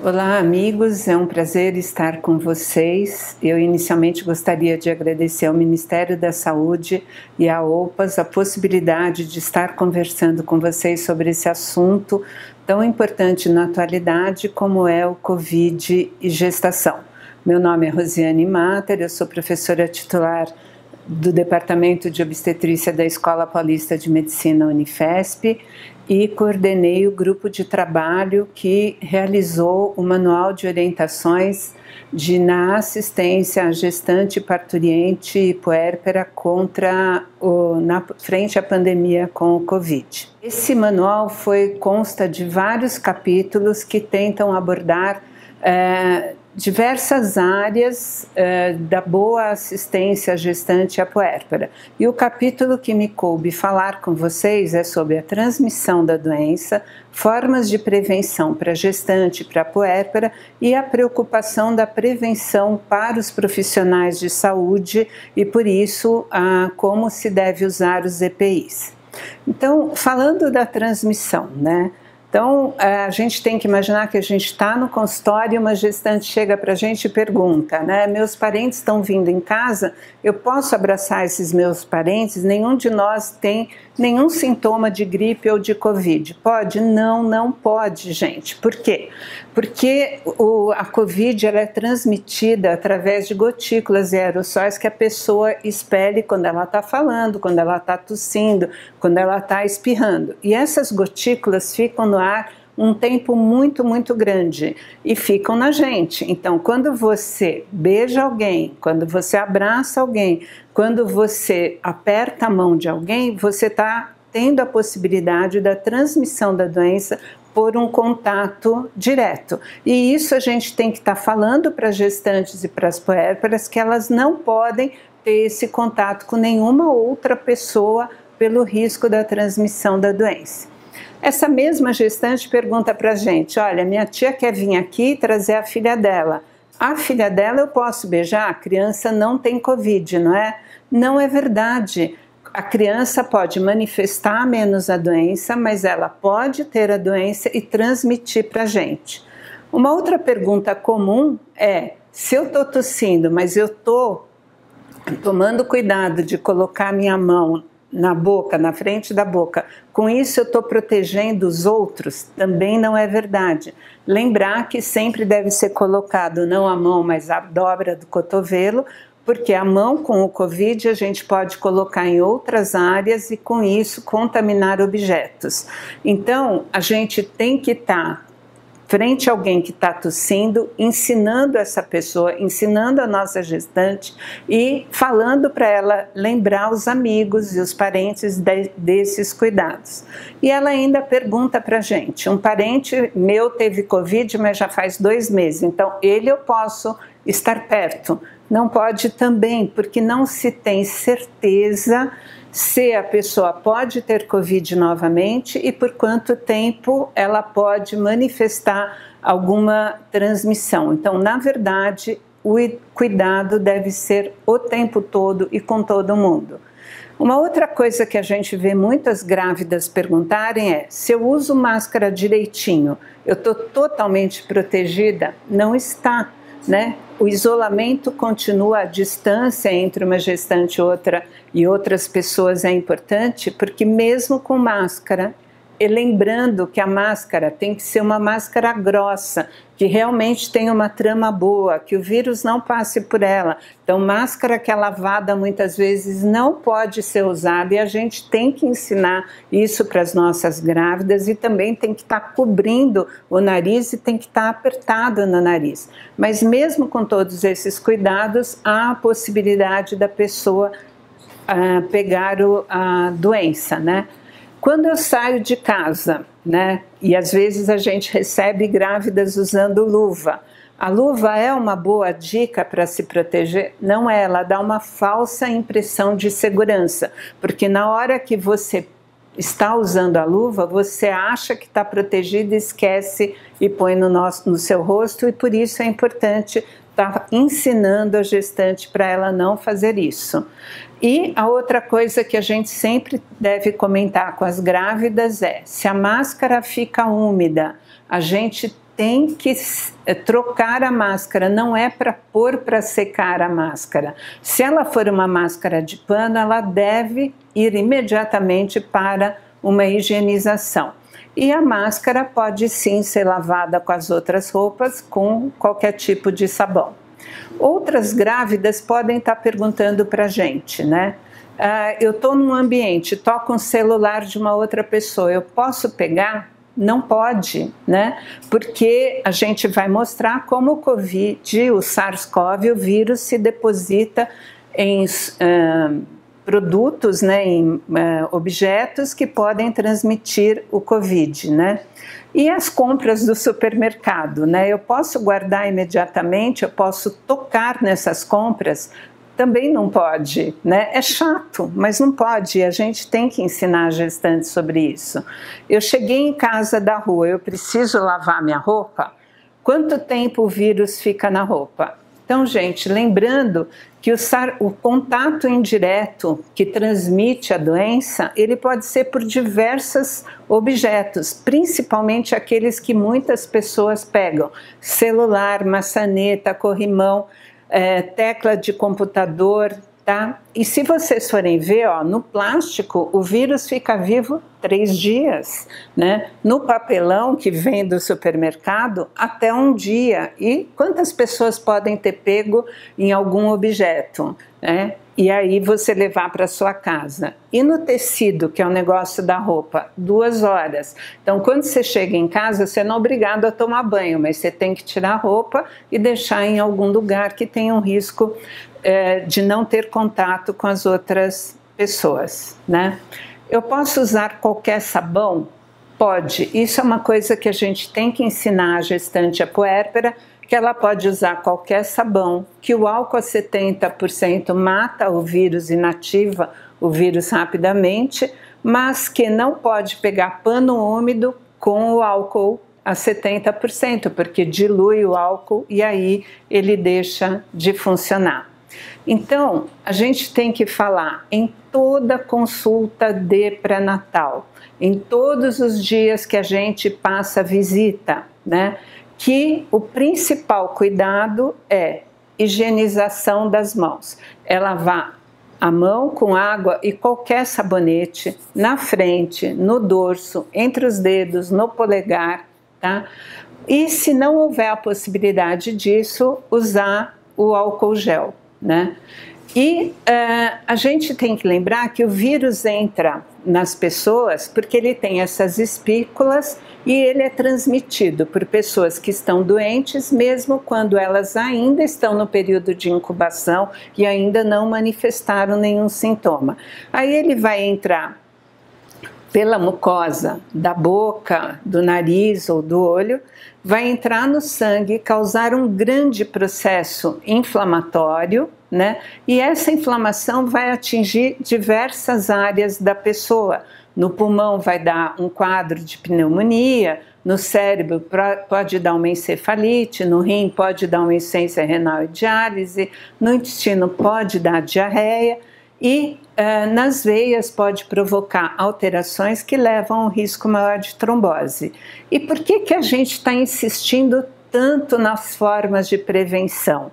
Olá, amigos, é um prazer estar com vocês. Eu inicialmente gostaria de agradecer ao Ministério da Saúde e à OPAS a possibilidade de estar conversando com vocês sobre esse assunto tão importante na atualidade como é o Covid e gestação. Meu nome é Rosiane Matter, eu sou professora titular do Departamento de Obstetrícia da Escola Paulista de Medicina Unifesp e coordenei o grupo de trabalho que realizou o Manual de Orientações na assistência à gestante, parturiente e puérpera na frente à pandemia com o Covid. Esse manual consta de vários capítulos que tentam abordar diversas áreas da boa assistência à gestante e à puérpera. E o capítulo que me coube falar com vocês é sobre a transmissão da doença, formas de prevenção para a gestante e para a puérpera e a preocupação da prevenção para os profissionais de saúde e, por isso, como se deve usar os EPIs. Então, falando da transmissão, né? Então, a gente tem que imaginar que a gente está no consultório e uma gestante chega para a gente e pergunta, né? Meus parentes estão vindo em casa, eu posso abraçar esses meus parentes? Nenhum de nós tem nenhum sintoma de gripe ou de Covid. Pode? Não, não pode, gente. Por quê? Porque a Covid ela é transmitida através de gotículas e aerossóis que a pessoa expele quando ela está falando, quando ela está tossindo, quando ela está espirrando. E essas gotículas ficam no ar um tempo muito, muito grande e ficam na gente. Então, quando você beija alguém, quando você abraça alguém, quando você aperta a mão de alguém, você está tendo a possibilidade da transmissão da doença por um contato direto. E isso a gente tem que estar falando para as gestantes e para as puérperas que elas não podem ter esse contato com nenhuma outra pessoa pelo risco da transmissão da doença. Essa mesma gestante pergunta para a gente, olha, minha tia quer vir aqui trazer a filha dela. A filha dela eu posso beijar? A criança não tem Covid, não é? Não é verdade. A criança pode manifestar menos a doença, mas ela pode ter a doença e transmitir para a gente. Uma outra pergunta comum é, se eu estou tossindo, mas eu estou tomando cuidado de colocar minha mão na boca, na frente da boca, com isso eu estou protegendo os outros? Também não é verdade. Lembrar que sempre deve ser colocado não a mão, mas a dobra do cotovelo, porque a mão com o Covid a gente pode colocar em outras áreas e com isso contaminar objetos. Então a gente tem que estar frente a alguém que está tossindo, ensinando essa pessoa, ensinando a nossa gestante e falando para ela lembrar os amigos e os parentes desses cuidados. E ela ainda pergunta para a gente, um parente meu teve Covid, mas já faz 2 meses, então ele eu posso estar perto? Não pode também, porque não se tem certeza se a pessoa pode ter Covid novamente e por quanto tempo ela pode manifestar alguma transmissão. Então, na verdade, o cuidado deve ser o tempo todo e com todo mundo. Uma outra coisa que a gente vê muitas grávidas perguntarem é, se eu uso máscara direitinho, eu estou totalmente protegida? Não está, né? O isolamento continua, a distância entre uma gestante e outra e outras pessoas é importante, porque mesmo com máscara, e lembrando que a máscara tem que ser uma máscara grossa, que realmente tenha uma trama boa, que o vírus não passe por ela. Então, máscara que é lavada muitas vezes não pode ser usada e a gente tem que ensinar isso para as nossas grávidas e também tem que estar cobrindo o nariz e tem que estar apertado no nariz. Mas mesmo com todos esses cuidados, há a possibilidade da pessoa pegar a doença, né? Quando eu saio de casa, né, e às vezes a gente recebe grávidas usando luva, a luva é uma boa dica para se proteger? Não é, ela dá uma falsa impressão de segurança, porque na hora que você está usando a luva, você acha que está protegido, esquece e põe no seu rosto, e por isso é importante estar ensinando a gestante para ela não fazer isso. E a outra coisa que a gente sempre deve comentar com as grávidas é, se a máscara fica úmida, a gente tem que trocar a máscara, não é para pôr para secar a máscara. Se ela for uma máscara de pano, ela deve ir imediatamente para uma higienização. E a máscara pode sim ser lavada com as outras roupas, com qualquer tipo de sabão. Outras grávidas podem estar perguntando para a gente, né? Eu estou num ambiente, toco um celular de uma outra pessoa, eu posso pegar? Não pode, né? Porque a gente vai mostrar como o Covid, o SARS-CoV, o vírus se deposita em produtos, né, em objetos que podem transmitir o Covid, né? E as compras do supermercado, né? Eu posso guardar imediatamente, eu posso tocar nessas compras, também não pode, né? É chato, mas não pode, e a gente tem que ensinar a gestante sobre isso. Eu cheguei em casa da rua, eu preciso lavar minha roupa? Quanto tempo o vírus fica na roupa? Então, gente, lembrando que o contato indireto que transmite a doença, ele pode ser por diversos objetos, principalmente aqueles que muitas pessoas pegam: celular, maçaneta, corrimão, tecla de computador, tá? E se vocês forem ver, ó, no plástico o vírus fica vivo 3 dias, né? No papelão que vem do supermercado, até 1 dia. E quantas pessoas podem ter pego em algum objeto, né? E aí você levar para sua casa. E no tecido, que é o negócio da roupa, 2 horas. Então, quando você chega em casa, você não é obrigado a tomar banho, mas você tem que tirar a roupa e deixar em algum lugar que tenha um risco de não ter contato com as outras pessoas, né? Eu posso usar qualquer sabão? Pode. Isso é uma coisa que a gente tem que ensinar a gestante, a puérpera, que ela pode usar qualquer sabão, que o álcool a 70% mata o vírus, inativa o vírus rapidamente, mas que não pode pegar pano úmido com o álcool a 70%, porque dilui o álcool e aí ele deixa de funcionar. Então, a gente tem que falar em toda consulta de pré-natal, em todos os dias que a gente passa visita, né, que o principal cuidado é higienização das mãos. É lavar a mão com água e qualquer sabonete na frente, no dorso, entre os dedos, no polegar, tá? E se não houver a possibilidade disso, usar o álcool gel, né? E a gente tem que lembrar que o vírus entra nas pessoas porque ele tem essas espículas e ele é transmitido por pessoas que estão doentes, mesmo quando elas ainda estão no período de incubação e ainda não manifestaram nenhum sintoma. Aí ele vai entrar pela mucosa da boca, do nariz ou do olho, vai entrar no sangue, causar um grande processo inflamatório, né? E essa inflamação vai atingir diversas áreas da pessoa. No pulmão vai dar um quadro de pneumonia, no cérebro pode dar uma encefalite, no rim pode dar uma insuficiência renal e diálise, no intestino pode dar diarreia e nas veias pode provocar alterações que levam a um risco maior de trombose. E por que a gente está insistindo tanto nas formas de prevenção?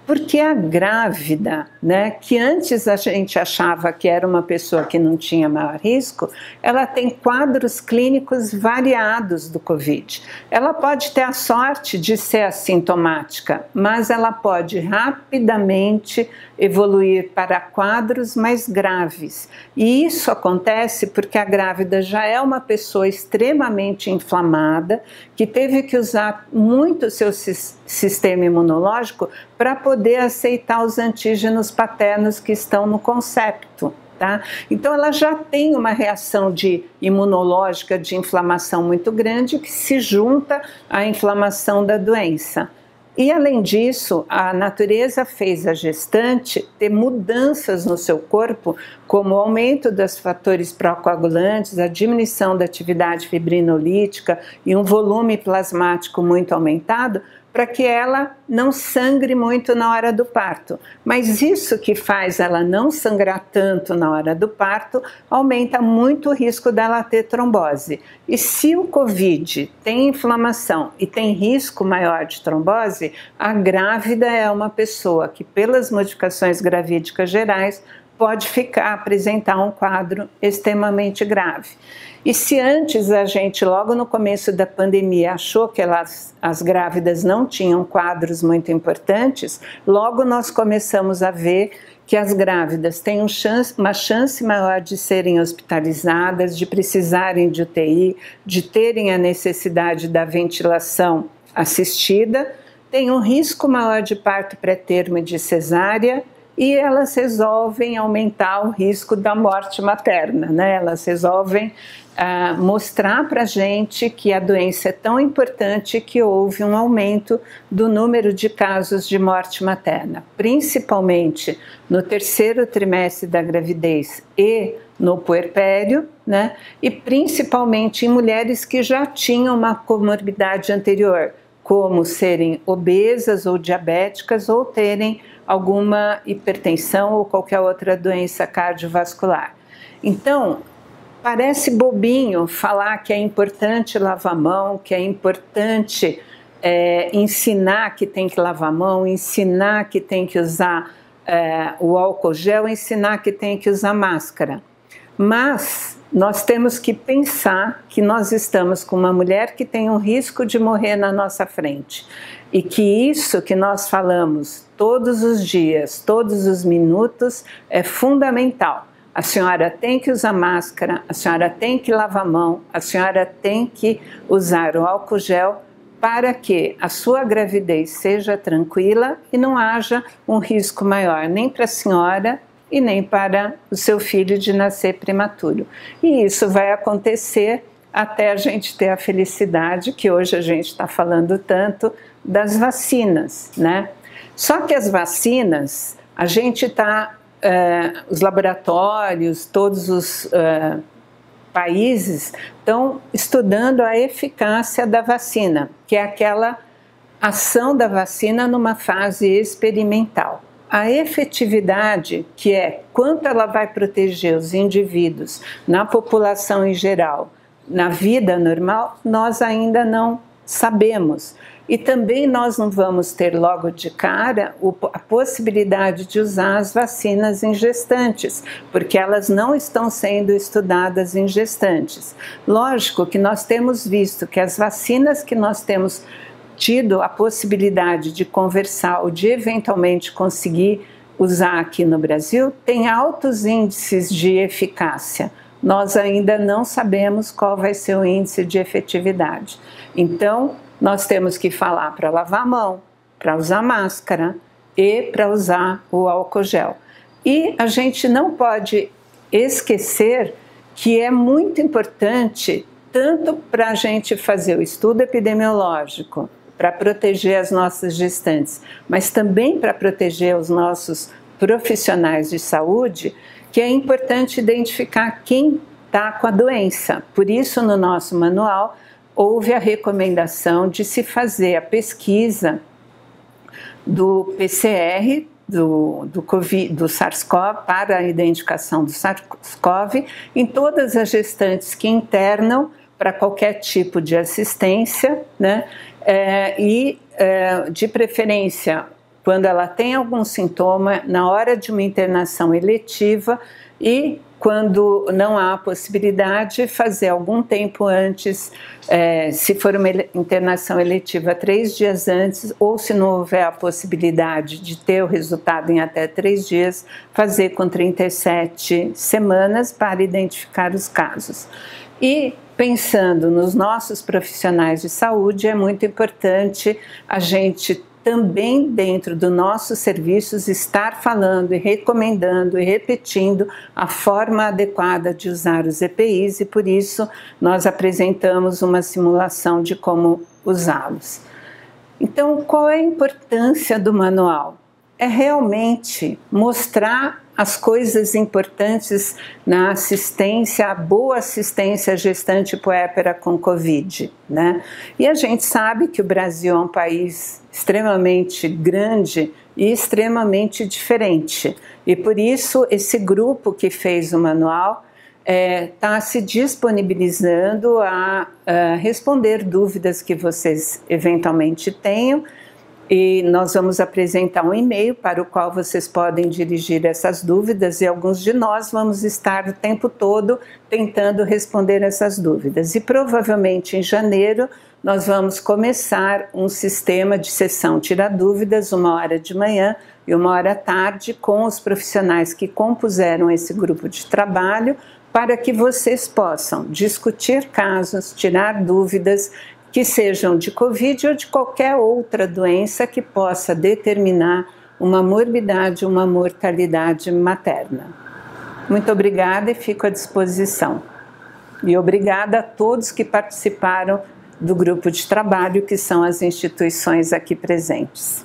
Porque a grávida, né, que antes a gente achava que era uma pessoa que não tinha maior risco, ela tem quadros clínicos variados do Covid. Ela pode ter a sorte de ser assintomática, mas ela pode rapidamente evoluir para quadros mais graves. E isso acontece porque a grávida já é uma pessoa extremamente inflamada, que teve que usar muito o seu sistema imunológico para poder aceitar os antígenos paternos que estão no concepto, tá? Então ela já tem uma reação imunológica de inflamação muito grande que se junta à inflamação da doença. E além disso, a natureza fez a gestante ter mudanças no seu corpo, como o aumento dos fatores procoagulantes, a diminuição da atividade fibrinolítica e um volume plasmático muito aumentado, para que ela não sangre muito na hora do parto. Mas isso que faz ela não sangrar tanto na hora do parto aumenta muito o risco dela ter trombose. E se o COVID tem inflamação e tem risco maior de trombose, a grávida é uma pessoa que, pelas modificações gravídicas gerais, pode apresentar um quadro extremamente grave. E se antes a gente, logo no começo da pandemia, achou que as grávidas não tinham quadros muito importantes, logo nós começamos a ver que as grávidas têm uma chance maior de serem hospitalizadas, de precisarem de UTI, de terem a necessidade da ventilação assistida, tem um risco maior de parto pré-termo e de cesárea, e elas resolvem aumentar o risco da morte materna, né? Elas resolvem mostrar para a gente que a doença é tão importante que houve um aumento do número de casos de morte materna, principalmente no terceiro trimestre da gravidez e no puerpério, né? E principalmente em mulheres que já tinham uma comorbidade anterior, como serem obesas ou diabéticas ou terem alguma hipertensão ou qualquer outra doença cardiovascular. Então, parece bobinho falar que é importante lavar a mão, que é importante ensinar que tem que lavar a mão, ensinar que tem que usar o álcool gel, ensinar que tem que usar máscara. Mas nós temos que pensar que nós estamos com uma mulher que tem um risco de morrer na nossa frente e que isso que nós falamos todos os dias, todos os minutos é fundamental. A senhora tem que usar máscara, a senhora tem que lavar a mão, a senhora tem que usar o álcool gel para que a sua gravidez seja tranquila e não haja um risco maior nem para a senhora e nem para o seu filho de nascer prematuro. E isso vai acontecer até a gente ter a felicidade, que hoje a gente está falando tanto, das vacinas, né? Só que as vacinas, a gente está, os laboratórios, todos os países estão estudando a eficácia da vacina, que é aquela ação da vacina numa fase experimental. A efetividade, que é quanto ela vai proteger os indivíduos na população em geral, na vida normal, nós ainda não sabemos. E também nós não vamos ter logo de cara a possibilidade de usar as vacinas em gestantes, porque elas não estão sendo estudadas em gestantes. Lógico que nós temos visto que as vacinas que nós temos tido a possibilidade de conversar ou de eventualmente conseguir usar aqui no Brasil, têm altos índices de eficácia. Nós ainda não sabemos qual vai ser o índice de efetividade. Então, nós temos que falar para lavar a mão, para usar máscara e para usar o álcool gel. E a gente não pode esquecer que é muito importante, tanto para a gente fazer o estudo epidemiológico, para proteger as nossas gestantes, mas também para proteger os nossos profissionais de saúde, que é importante identificar quem está com a doença. Por isso, no nosso manual, houve a recomendação de se fazer a pesquisa do PCR, do SARS-CoV, para a identificação do SARS-CoV, em todas as gestantes que internam para qualquer tipo de assistência, né? De preferência, quando ela tem algum sintoma, na hora de uma internação eletiva e quando não há possibilidade, fazer algum tempo antes, se for uma internação eletiva 3 dias antes, ou se não houver a possibilidade de ter o resultado em até 3 dias, fazer com 37 semanas para identificar os casos. E pensando nos nossos profissionais de saúde, é muito importante a gente também dentro dos nossos serviços estar falando e recomendando e repetindo a forma adequada de usar os EPIs e por isso nós apresentamos uma simulação de como usá-los. Então, qual é a importância do manual? é realmente mostrar as coisas importantes na assistência, a boa assistência gestante puérpera com Covid, né? E a gente sabe que o Brasil é um país extremamente grande e extremamente diferente. E por isso esse grupo que fez o manual está se disponibilizando a responder dúvidas que vocês eventualmente tenham. E nós vamos apresentar um e-mail para o qual vocês podem dirigir essas dúvidas e alguns de nós vamos estar o tempo todo tentando responder essas dúvidas. E provavelmente em janeiro nós vamos começar um sistema de sessão Tira Dúvidas, 1h de manhã e 1h à tarde, com os profissionais que compuseram esse grupo de trabalho, para que vocês possam discutir casos, tirar dúvidas, que sejam de Covid ou de qualquer outra doença que possa determinar uma morbidade, uma mortalidade materna. Muito obrigada e fico à disposição. E obrigada a todos que participaram do grupo de trabalho, que são as instituições aqui presentes.